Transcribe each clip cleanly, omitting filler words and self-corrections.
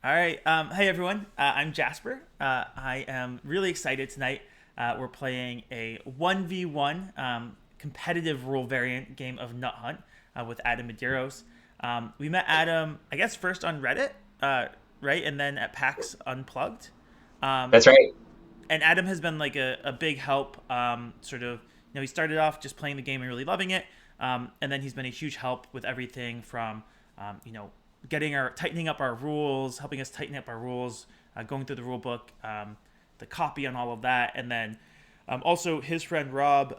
All right. Hey, everyone. I'm Jasper. I am really excited tonight. We're playing a 1v1 competitive rule variant game of Nut Hunt with Adam Medeiros. We met Adam, I guess, first on Reddit, right? And then at PAX Unplugged. Um, That's right. and Adam has been like a big help. He started off just playing the game and really loving it, and then he's been a huge help with everything from, um, you know, tightening up our rules, helping us tighten up our rules, going through the rule book, the copy on all of that, and then also his friend Rob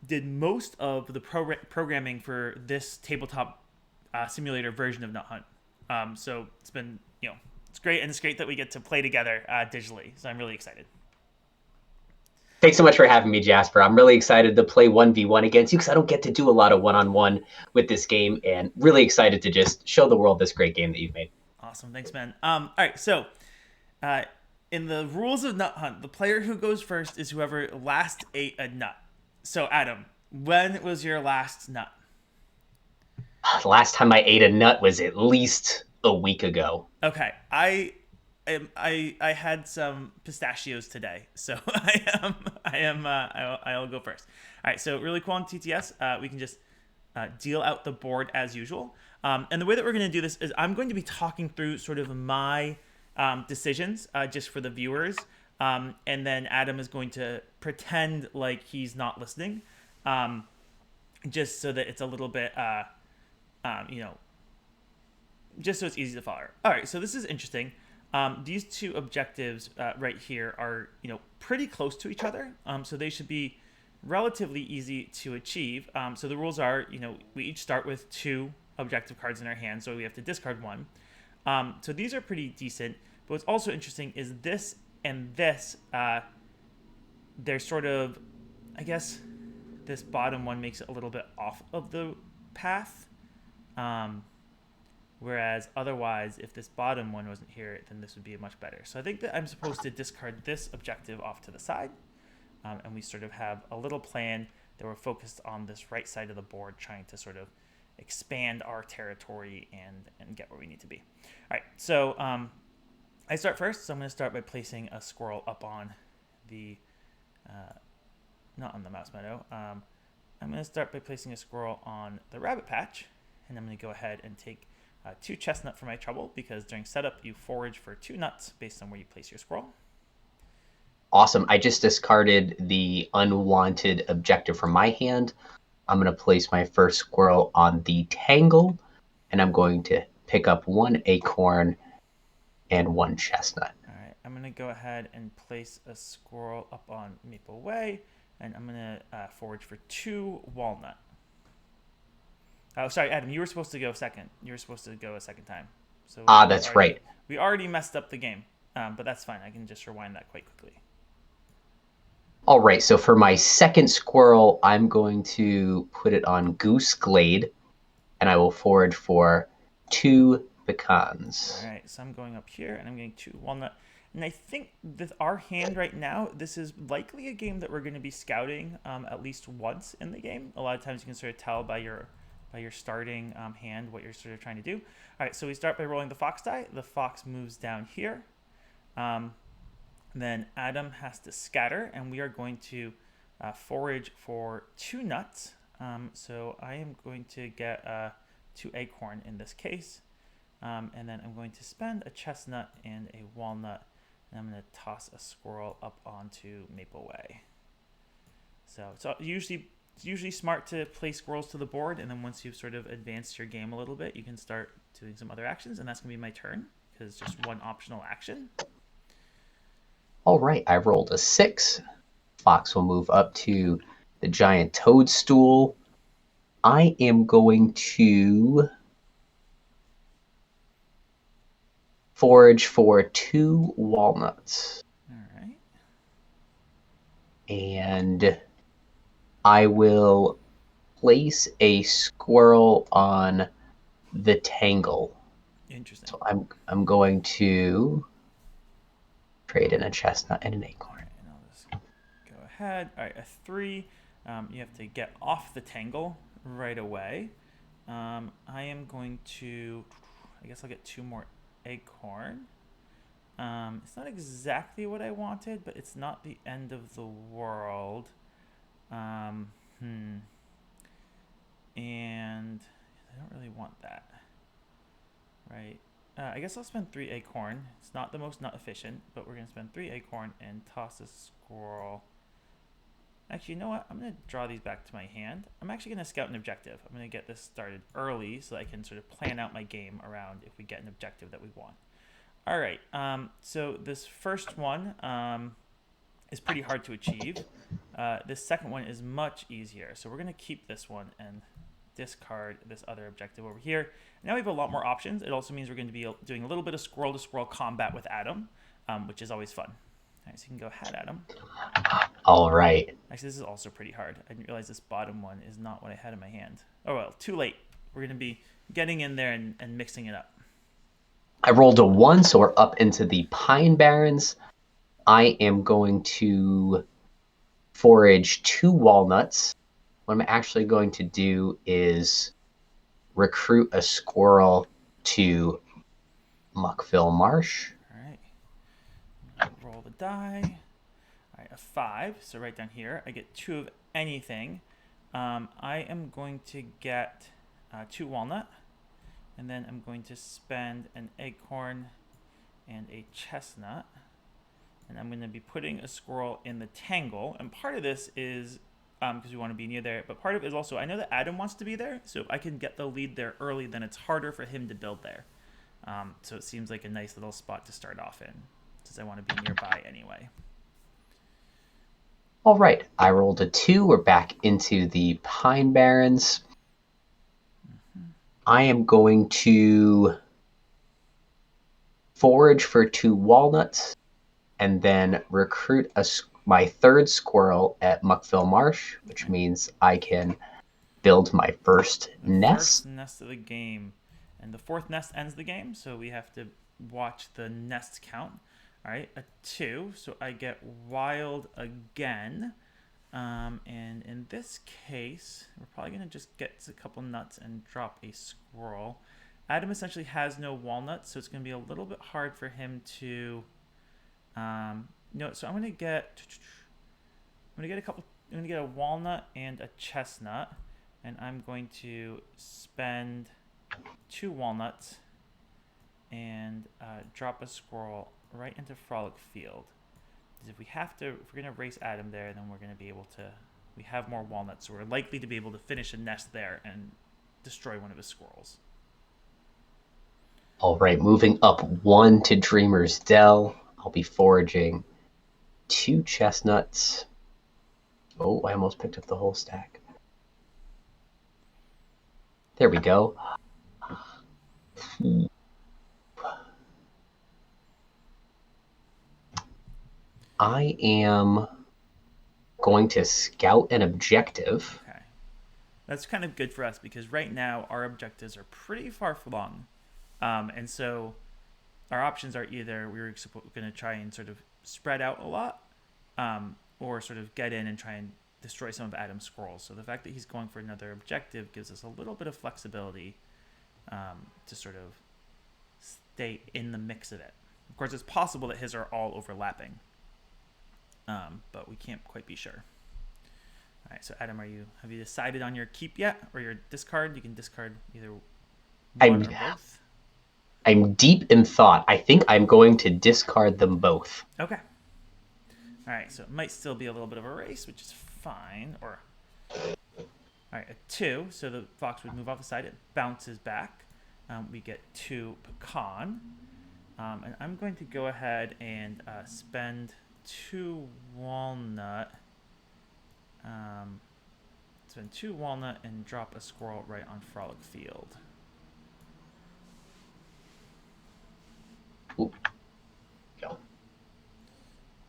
did most of the programming for this tabletop simulator version of Nut Hunt. So it's been it's great, and it's great that we get to play together digitally. So I'm really excited. Thanks so much for having me, Jasper. I'm really excited to play 1v1 against you because I don't get to do a lot of one-on-one with this game, and really excited to just show the world this great game that you've made. Awesome, thanks, man. All right, so uh, in the rules of Nut Hunt, the player who goes first is whoever last ate a nut. So, Adam, when was your last nut? The last time I ate a nut was at least a week ago. Okay, I had some pistachios today, so I'll go first. All right, so really cool on TTS, we can just deal out the board as usual. And the way that we're going to do this is I'm going to be talking through sort of my decisions just for the viewers, and then Adam is going to pretend like he's not listening, um, just so that it's a little bit, um, you know, just so it's easy to follow. All right, so this is interesting. These two objectives right here are pretty close to each other, so they should be relatively easy to achieve. So the rules are we each start with two objective cards in our hand, so we have to discard one. So these are pretty decent. But what's also interesting is this and this. They're sort of, I guess, this bottom one makes it a little bit off of the path. Um, Whereas otherwise, if this bottom one wasn't here, then this would be much better. So I think that I'm supposed to discard this objective off to the side. And we sort of have a little plan that we're focused on this right side of the board, trying to sort of expand our territory and get where we need to be. All right, so I start first. So I'm going to start by placing a squirrel up on the, not on the mouse meadow. I'm going to start by placing a squirrel on the rabbit patch. And I'm going to go ahead and take two chestnut for my trouble, because during setup you forage for two nuts based on where you place your squirrel. Awesome. I just discarded the unwanted objective from my hand. I'm going to place my first squirrel on the tangle, and I'm going to pick up one acorn and one chestnut. All right, I'm going to go ahead and place a squirrel up on Maple Way, and I'm going to forage for two walnut. Oh, sorry, Adam, you were supposed to go second. You were supposed to go a second time. So Ah, that's right. we already messed up the game, but that's fine. I can just rewind that quite quickly. All right, so for my second squirrel, I'm going to put it on Goose Glade, and I will forage for two All pecans. right, so I'm going up here, and I'm getting two walnut. And I think with our hand right now, this is likely a game that we're going to be scouting at least once in the game. A lot of times you can sort of tell by your starting hand what you're sort of trying to do. All right, so we start by rolling the fox die. The fox moves down here. Um, then Adam has to scatter, and we are going to forage for two nuts. So I am going to get two acorn in this case. And then I'm going to spend a chestnut and a walnut, and I'm going to toss a squirrel up onto Maple Way. So it's usually smart to place squirrels to the board, and then once you've sort of advanced your game a little bit, you can start doing some other actions, and that's going to be my turn because it's just one optional action. All right, I rolled a 6. Fox will move up to the giant toadstool. I am going to forage for two walnuts. All right. And I will place a squirrel on the tangle. Interesting. So I'm going to trade in a chestnut and an All acorn. right, and I'll just go ahead. All right, a 3. You have to get off the tangle right away. I am going to. I guess I'll get two more acorn. It's not exactly what I wanted, but it's not the end of the world. Um, hmm. And I don't really want that, right? I guess I'll spend 3 acorn. It's not the most nut efficient, but we're gonna spend 3 acorn and toss a squirrel. Actually, you know what? I'm gonna draw these back to my hand. I'm actually gonna scout an objective. I'm gonna get this started early so I can sort of plan out my game around if we get an objective that we want. All right. So this first one is pretty hard to achieve. This second one is much easier. So we're going to keep this one and discard this other objective over here. Now we have a lot more options. It also means we're going to be doing a little bit of squirrel to squirrel combat with Adam, which is always fun. All right, so you can go ahead, Adam. All right. Actually, this is also pretty hard. I didn't realize this bottom one is not what I had in my hand. Oh, well, too late. We're going to be getting in there and mixing it up. I rolled a 1, so we're up into the Pine Barrens. I am going to forage 2 walnuts. What I'm actually going to do is recruit a squirrel to Muckville Marsh. All right. Roll the die. All right, a 5. So right down here, I get 2 of anything. I am going to get 2 walnut. And then I'm going to spend an acorn and a chestnut. And I'm going to be putting a squirrel in the tangle. And part of this is because we want to be near there. But part of it is also, I know that Adam wants to be there. So if I can get the lead there early, then it's harder for him to build there. So it seems like a nice little spot to start off in, since I want to be nearby anyway. All right. I rolled a 2. We're back into the Pine Barrens. I am going to forage for 2 walnuts and then recruit my 3rd squirrel at Muckville Marsh, which means I can build my first nest. First nest of the game. And the 4th nest ends the game, so we have to watch the nest count. All right, a 2, so I get wild again. And in this case, we're probably going to just get a couple nuts and drop a squirrel. Adam essentially has no walnuts, so it's going to be a little bit hard for him to... so I'm going to get a couple... I'm going to get a walnut and a chestnut. And I'm going to spend 2 walnuts and drop a squirrel right into Frolic Field. If we're going to race Adam there, then we're going to be able to, we have more walnuts, so we're likely to be able to finish a nest there and destroy one of his squirrels. All right, moving up 1 to Dreamer's Dell. I'll be foraging 2 chestnuts. Oh, I almost picked up the whole stack. There we go. I am going to scout an objective. Okay. That's kind of good for us because right now our objectives are pretty far flung. And so our options are either we're going to try and sort of spread out a lot or sort of get in and try and destroy some of Adam's squirrels. So the fact that he's going for another objective gives us a little bit of flexibility to sort of stay in the mix of it. Of course, it's possible that his are all overlapping, but we can't quite be sure. All right, so Adam, have you decided on your keep yet, or your discard? You can discard either one or both. I'm deep in thought. I think I'm going to discard them both. Okay. All right, so it might still be a little bit of a race, which is fine. All right, a 2, so the fox would move off the side. It bounces back. We get 2 pecan. And I'm going to go ahead and spend 2 walnut. Spend 2 walnut and drop a squirrel right on Frolic Field. Ooh. Go.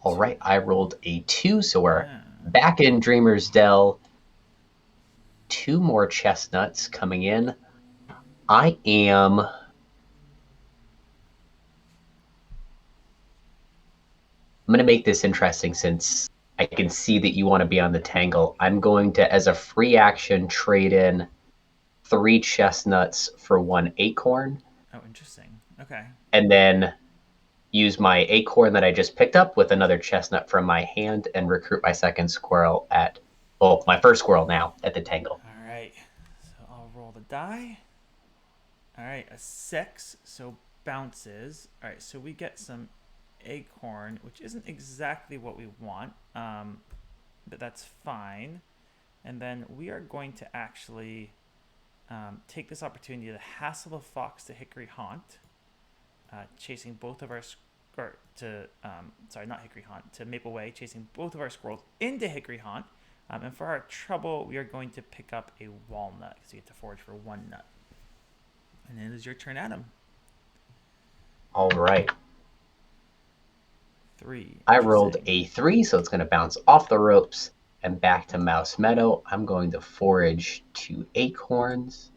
All right, I rolled a 2, so we're back in Dreamer's Dell. 2 more chestnuts coming in. I'm going to make this interesting since I can see that you want to be on the tangle. I'm going to, as a free action, trade in 3 chestnuts for 1 acorn. Oh, interesting. Okay. And then use my acorn that I just picked up with another chestnut from my hand and recruit my second squirrel my first squirrel now at the tangle. All right. So I'll roll the die. All right, a 6, so bounces. All right, so we get some acorn, which isn't exactly what we want, but that's fine. And then we are going to actually take this opportunity to hassle the fox to Hickory Haunt, chasing both of our not Hickory Haunt, to Maple Way, chasing both of our squirrels into Hickory Haunt. And for our trouble, we are going to pick up a walnut because you get to forage for 1 nut. And it is your turn, Adam. All right. 3. I rolled a 3, so it's going to bounce off the ropes and back to Mouse Meadow. I'm going to forage 2 acorns.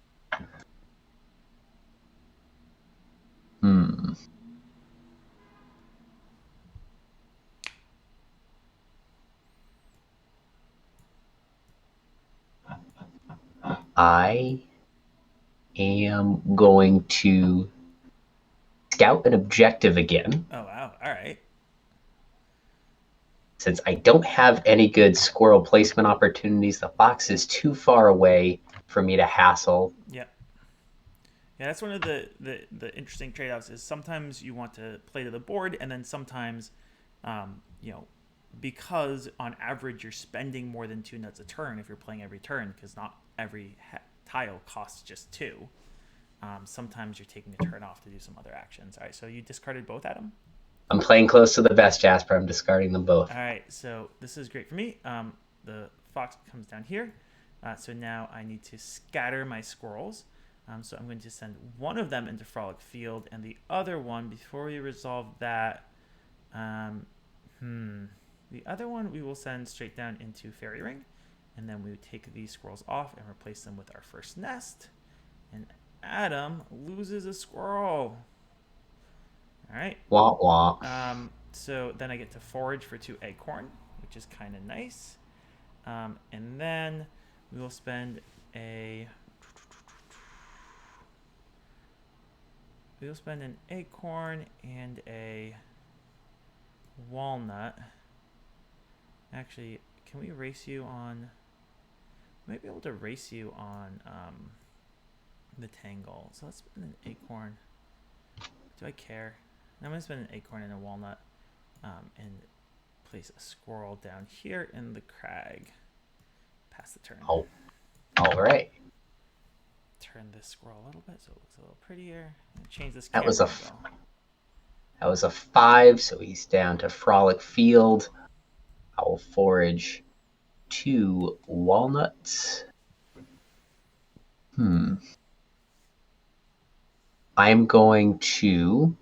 I am going to scout an objective again. Oh, wow. All right. Since I don't have any good squirrel placement opportunities, the fox is too far away for me to hassle. Yeah. Yeah, that's one of the interesting trade-offs is sometimes you want to play to the board, and then sometimes, because on average you're spending more than 2 nuts a turn if you're playing every turn, because not every tile costs just 2. Sometimes you're taking a turn off to do some other actions. All right, so you discarded both, Adam? I'm playing close to the vest, Jasper. I'm discarding them both. All right, so this is great for me. The fox comes down here. So now I need to scatter my squirrels. So I'm going to send one of them into Frolic Field, and the other one, before we resolve that, the other one we will send straight down into Fairy Ring, and then we would take these squirrels off and replace them with our first nest. And Adam loses a squirrel. All right. Wah wah. So then I get to forage for 2 acorn, which is kind of nice. And then we will spend an acorn and a walnut. Actually, can we race you on? We might be able to race you on the tangle. So let's spend an acorn. Do I care? I'm going to spend an acorn and a walnut and place a squirrel down here in the crag. Pass the turn. Oh, all right. Turn this squirrel a little bit so it looks a little prettier. Change this. That was a 5, so he's down to Frolic Field. I will forage 2 walnuts. I'm going to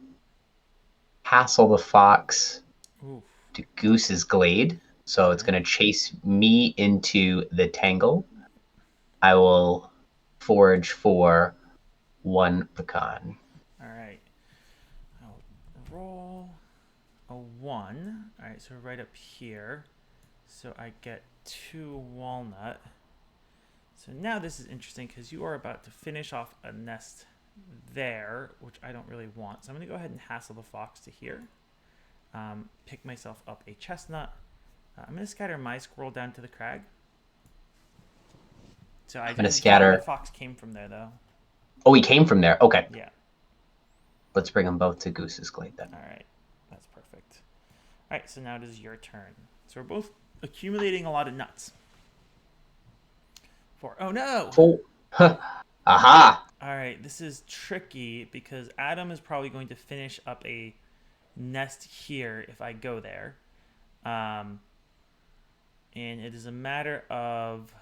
hassle the fox to Goose's Glade. So it's going to chase me into the tangle. I will forage for 1 pecan. All right. I'll roll a 1. All right, so right up here. So I get 2 walnut. So now this is interesting because you are about to finish off a nest there, which I don't really want. So I'm going to go ahead and hassle the fox to here. Pick myself up a chestnut. I'm going to scatter my squirrel down to the crag. So I'm going to scatter. The fox came from there, though. Oh, he came from there. Okay. Yeah. Let's bring them both to Goose's Glade then. All right. That's perfect. All right, so now it is your turn. So we're both accumulating a lot of nuts. Oh, no! Aha! All right, this is tricky because Adam is probably going to finish up a nest here if I go there. And it is a matter of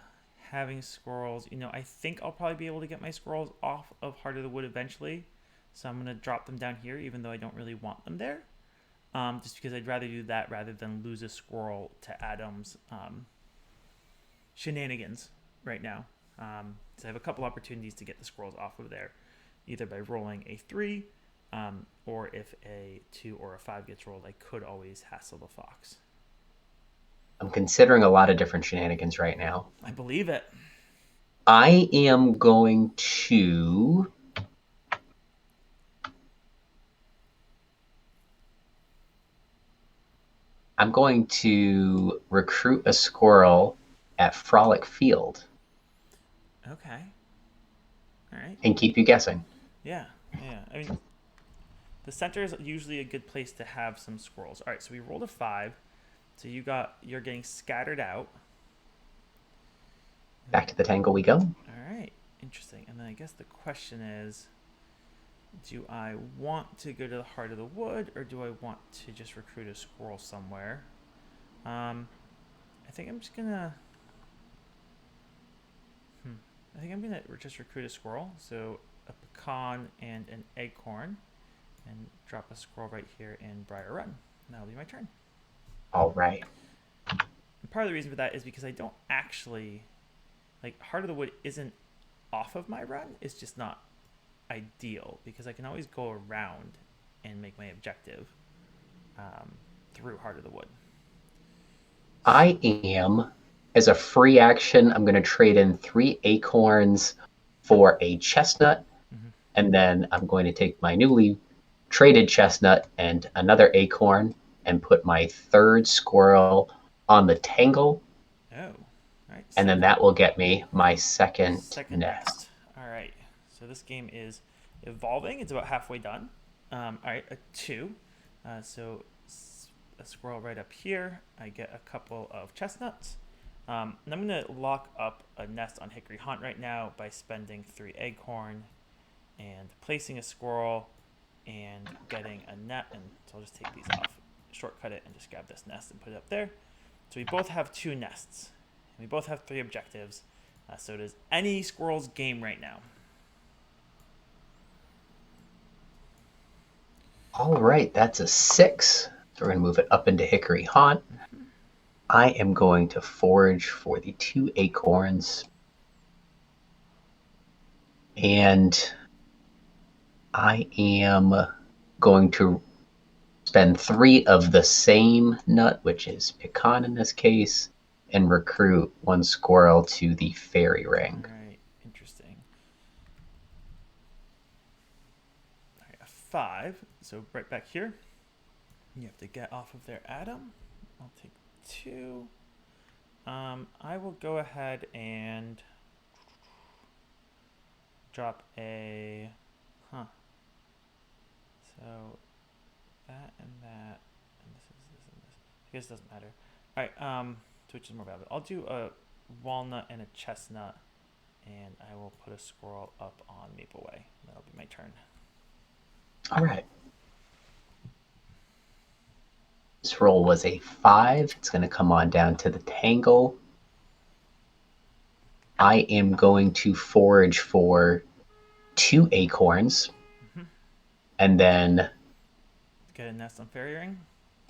having squirrels. I think I'll probably be able to get my squirrels off of Heart of the Wood eventually. So I'm going to drop them down here, even though I don't really want them there. Just because I'd rather do that rather than lose a squirrel to Adam's shenanigans right now. So I have a couple opportunities to get the squirrels off of there, either by rolling a 3, or if a 2 or a 5 gets rolled, I could always hassle the fox. I'm considering a lot of different shenanigans right now. I believe it. I am going to I'm going to recruit a squirrel at Frolic Field Okay. All right. and keep you guessing. Yeah. Yeah. I mean, the center is usually a good place to have some squirrels. All right. So we rolled a 5. So you're getting scattered out. Back to the tangle we go. All right. Interesting. And then I guess the question is, do I want to go to the heart of the wood, or do I want to just recruit a squirrel somewhere? I think I'm just gonna. I think I'm gonna just recruit a squirrel. So a pecan and an acorn, and drop a squirrel right here in Briar Run. And that'll be my turn. All right. And part of the reason for that is because I don't actually like Heart of the Wood isn't off of my run. It's just not ideal because I can always go around and make my objective through Heart of the Wood. I am, as a free action, I'm going to trade in 3 acorns for a chestnut. Mm-hmm. And then I'm going to take my newly traded chestnut and another acorn and put my 3rd squirrel on the tangle. Oh, all right. And then that will get me my second nest. All right. So this game is evolving. It's about halfway done. All right, a 2. So a squirrel right up here. I get a couple of chestnuts. And I'm going to lock up a nest on Hickory Hunt right now by spending 3 acorn and placing a squirrel and getting a net. And so I'll just take these off, shortcut it, and just grab this nest and put it up there. So we both have 2 nests. And we both have 3 objectives. So it is any squirrel's game right now. All right, that's a 6. So we're going to move it up into Hickory Hunt. Mm-hmm. I am going to forage for the 2 acorns. And I am going to spend 3 of the same nut, which is pecan in this case, and recruit 1 squirrel to the fairy ring. All right, interesting. All right, a 5. So right back here. You have to get off of there, Adam. I'll take 2. I will go ahead and drop a... So that and that, and this and this. I guess it doesn't matter. All right, so which is more valuable? I'll do a walnut and a chestnut, and I will put a squirrel up on Maple Way. That'll be my turn. All right. This roll was a 5. It's going to come on down to the tangle. I am going to forage for 2 acorns. Mm-hmm. And then... Get a nest on Fairy Ring?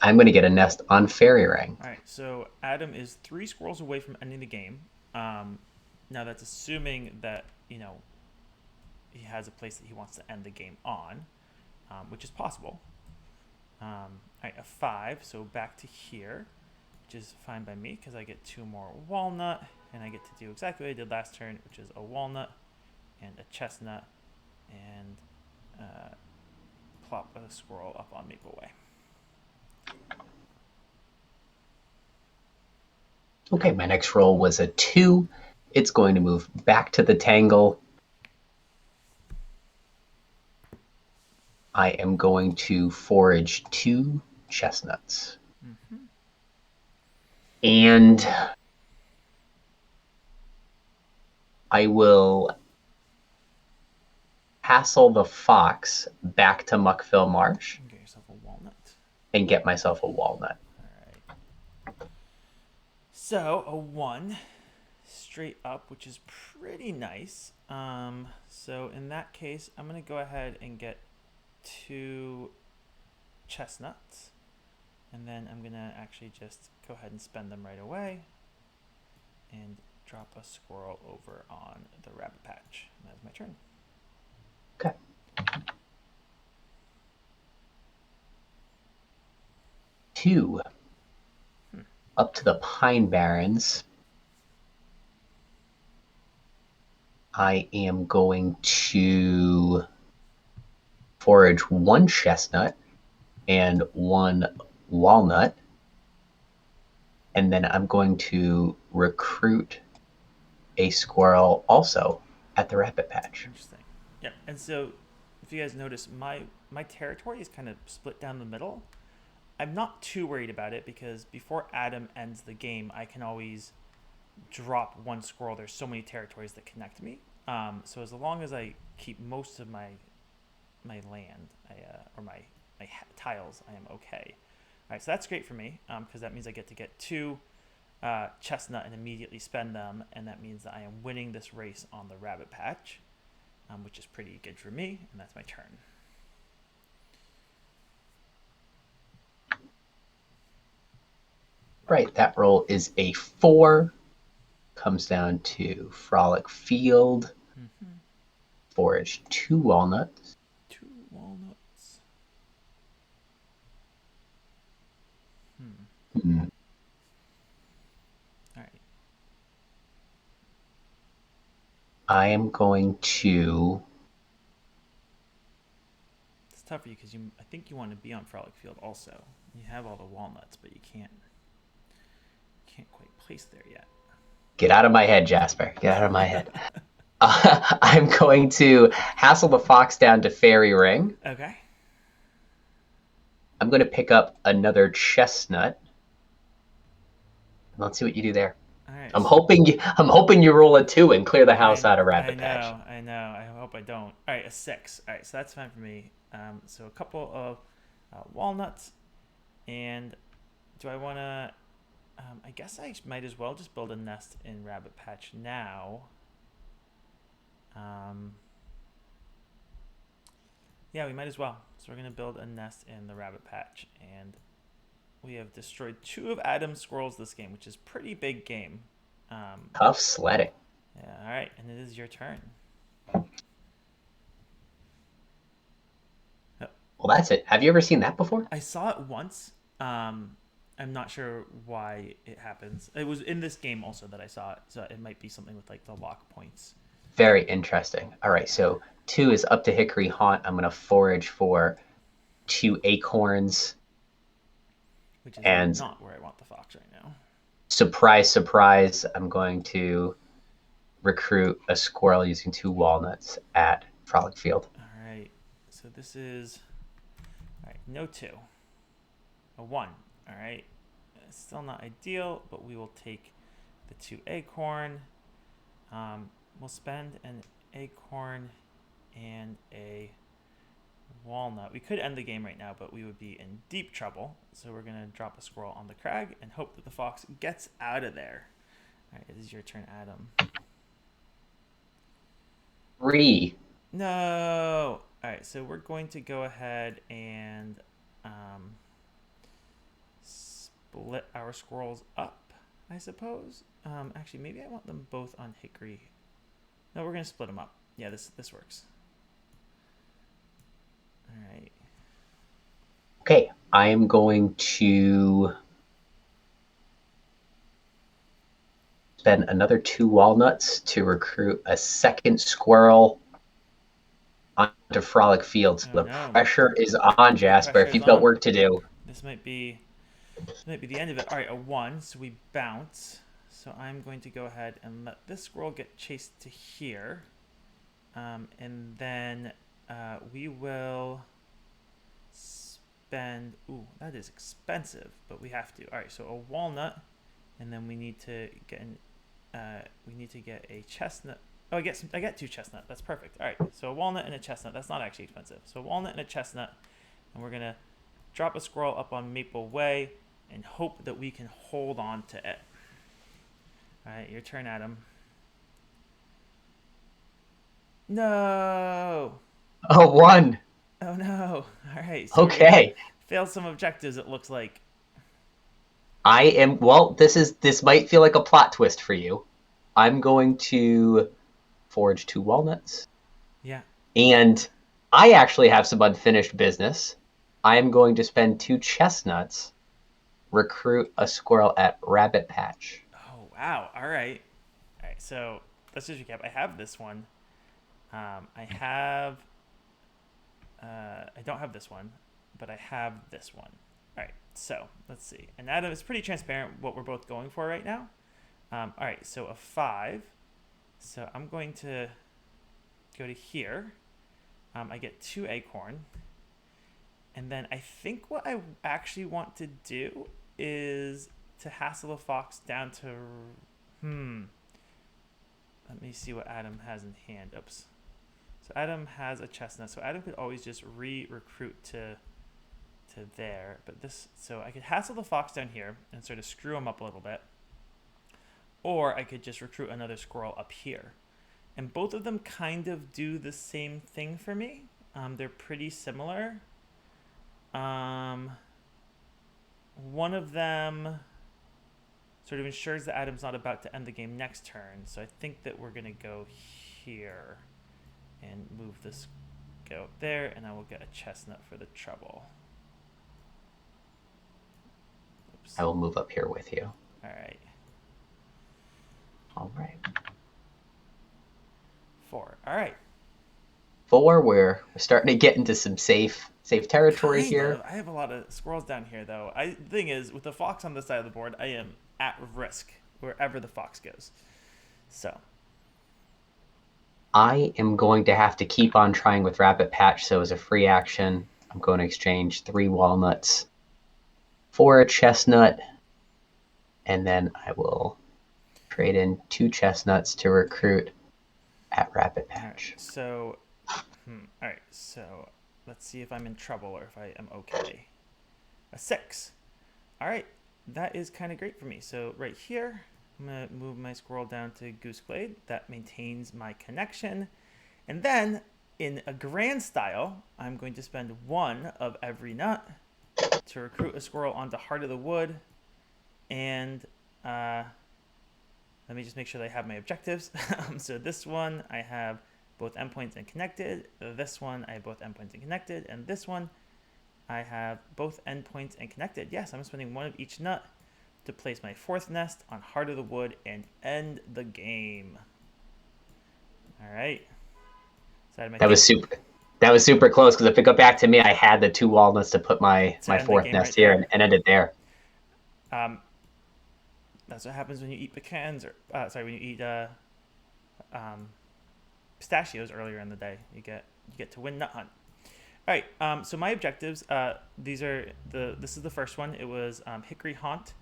I'm going to get a nest on Fairy Ring. All right, so Adam is 3 squirrels away from ending the game. Now that's assuming that, he has a place that he wants to end the game on, which is possible. All right, a 5, so back to here, which is fine by me because I get 2 more walnut, and I get to do exactly what I did last turn, which is a walnut and a chestnut, and plop a squirrel up on Maple Way. Okay, my next roll was a 2. It's going to move back to the tangle. I am going to forage 2 chestnuts. Mm-hmm. And I will hassle the fox back to Muckville Marsh. And get yourself a walnut. And get myself a walnut. All right. So, a 1 straight up, which is pretty nice. So in that case, I'm going to go ahead and get 2 chestnuts, and then I'm gonna actually just go ahead and spend them right away and drop a squirrel over on the rabbit patch. And that's my turn. Okay. Two. Up to the Pine Barrens. I am going to forage 1 chestnut and 1 walnut And then I'm going to recruit a squirrel also at the rabbit patch. Interesting. Yep. And so, if you guys notice, my territory is kind of split down the middle. I'm not too worried about it because before Adam ends the game, I can always drop one squirrel. There's so many territories that connect me. So as long as I keep most of my land or my tiles, I am okay. All right, so that's great for me because that means I get to get two chestnut and immediately spend them, and that means that I am winning this race on the rabbit patch, which is pretty good for me, and that's my turn. Right, that roll is a 4. Comes down to Frolic Field. Mm-hmm. Forage 2 walnuts. 2 walnuts. Hmm. All right. I am going to. It's tough for you because I think you want to be on Frolic Field also. You have all the walnuts, but you can't quite place there yet. Get out of my head, Jasper. Get out of my head. I'm going to hassle the fox down to Fairy Ring. Okay. I'm going to pick up another chestnut. Let's see what you do there. All right. I'm hoping you roll a 2 and clear the house out of Rabbit Patch. I know. I hope I don't. All right, a 6. All right, so that's fine for me. So a couple of walnuts, and do I want to? I guess I might as well just build a nest in Rabbit Patch now. Yeah, we might as well. So we're gonna build a nest in the Rabbit Patch, and we have destroyed 2 of Adam's squirrels this game, which is pretty big game. Tough sledding. Yeah, all right, and it is your turn. Well, that's it. Have you ever seen that before? I saw it once. I'm not sure why it happens. It was in this game also that I saw it, so it might be something with like the lock points. Very interesting. All right, so 2 is up to Hickory Haunt. I'm going to forage for 2 acorns. Which is and not where I want the fox right now. Surprise, surprise, I'm going to recruit a squirrel using 2 walnuts at Frolic Field. All right, so this is all right. No 2, a 1. All right, still not ideal, but we will take the 2 acorn. We'll spend an acorn and a walnut. We could end the game right now, but we would be in deep trouble. So we're going to drop a squirrel on the crag and hope that the fox gets out of there. All right, it is your turn, Adam. 3. No. All right, so we're going to go ahead and split our squirrels up, I suppose. Actually, maybe I want them both on Hickory. No, we're going to split them up. Yeah, this works. All right. Okay, I am going to spend another 2 walnuts to recruit a second squirrel onto Frolic Field. So the pressure is on, Jasper. If you've got work to do. This might be the end of it. All right, a 1, so we bounce. So I'm going to go ahead and let this squirrel get chased to here. And then we will spend... Ooh, that is expensive, but we have to. All right, so a walnut, and then we need to get a chestnut. Oh, I get 2 chestnut. That's perfect. All right, so a walnut and a chestnut. That's not actually expensive. So a walnut and a chestnut, and we're going to drop a squirrel up on Maple Way and hope that we can hold on to it. All right, your turn, Adam. No. Oh, 1. Oh, no. All right. So okay. Failed some objectives, it looks like. This might feel like a plot twist for you. I'm going to forage 2 walnuts. Yeah. And I actually have some unfinished business. I am going to spend 2 chestnuts, recruit a squirrel at Rabbit Patch. Oh, wow. All right. So let's just recap. I have this one. I don't have this one, but I have this one. All right, so let's see. And Adam, it's pretty transparent what we're both going for right now. All right, so a 5. So I'm going to go to here. I get 2 acorn. And then I think what I actually want to do is to hassle a fox down to... Let me see what Adam has in hand. Oops. So Adam has a chestnut. So Adam could always just re-recruit to there. But this... So I could hassle the fox down here and sort of screw him up a little bit. Or I could just recruit another squirrel up here. And both of them kind of do the same thing for me. They're pretty similar. One of them sort of ensures that Adam's not about to end the game next turn. So I think that we're going to go here and move this, go up there, and I will get a chestnut for the trouble. Oops. I will move up here with you. All right. All right. 4. All right. 4. We're starting to get into some safe territory Kind here. of. I have a lot of squirrels down here, though. The thing is, with the fox on this side of the board, I am at risk wherever the fox goes. So I am going to have to keep on trying with Rabbit Patch. So as a free action, I'm going to exchange 3 walnuts for a chestnut, and then I will trade in 2 chestnuts to recruit at Rabbit Patch. All right, so, all right, so let's see if I'm in trouble or if I am okay. A 6. All right, that is kind of great for me. So right here, I'm going to move my squirrel down to Goose Glade. That maintains my connection. And then, in a grand style, I'm going to spend 1 of every nut to recruit a squirrel onto Heart of the Wood. And let me just make sure that I have my objectives. So this one, I have both endpoints and connected. This one, I have both endpoints and connected. And this one, I have both endpoints and connected. Yes, I'm spending 1 of each nut to place my 4th nest on Heart of the Wood and end the game. All right. So that was super close, because if it got back to me, I had the 2 walnuts to put my 4th nest right here and end it there. That's what happens when you eat pecans, or when you eat pistachios earlier in the day. You get to win Nut Hunt. All right. So my objectives. This is the first one. It was Hickory Haunt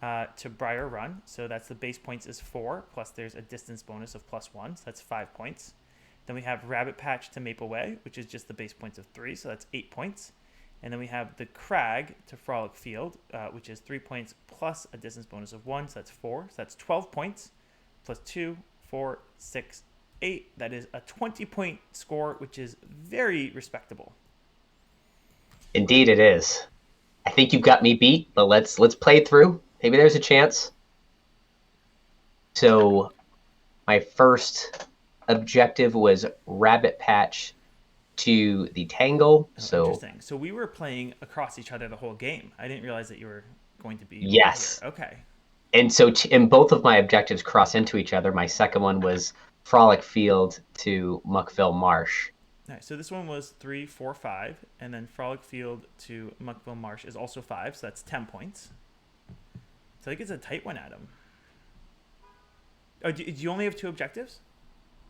to Briar Run. So that's the base points is 4, plus there's a distance bonus of +1. So that's 5 points. Then we have Rabbit Patch to Maple Way, which is just the base points of 3. So that's 8 points. And then we have the Crag to Frolic Field, which is 3 points plus a distance bonus of 1. So that's 4. So that's 12 points plus 2, 4, 6, 8. That is a 20-point score, which is very respectable. Indeed it is. I think you've got me beat, but let's play it through. Maybe there's a chance. So my first objective was Rabbit Patch to the Tangle. So interesting. So we were playing across each other the whole game. I didn't realize that you were going to be yes here. Okay. And so and both of my objectives cross into each other. My second one was Frolic Field to Muckville Marsh. All right, so this one was 3, 4, 5, and then Frolic Field to Muckville Marsh is also 5, so that's 10 points. So I think it's a tight one, Adam. Oh, do you only have 2 objectives?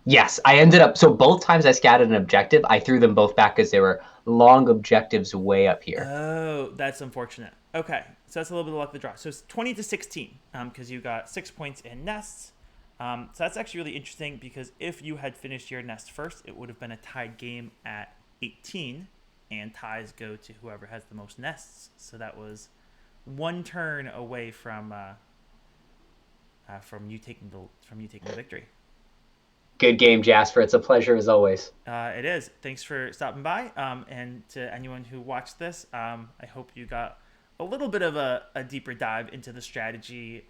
Yes, I ended up... So both times I scattered an objective, I threw them both back because they were long objectives way up here. Oh, that's unfortunate. Okay, so that's a little bit of luck of the draw. So it's 20 to 16 because you got 6 points in nests. So that's actually really interesting because if you had finished your nest first, it would have been a tied game at 18, and ties go to whoever has the most nests. So that was 1 turn away from you taking the victory. Good game, Jasper. It's a pleasure as always. It is. Thanks for stopping by. And to anyone who watched this, I hope you got a little bit of a deeper dive into the strategy,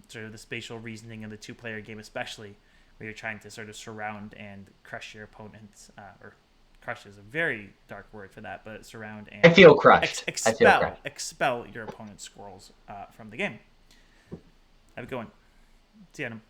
sort of the spatial reasoning of the 2-player game, especially where you're trying to sort of surround and crush your opponents. Or crush is a very dark word for that, but surround and I feel crushed. Expel your opponent's squirrels from the game. Have a good one. See you, Adam.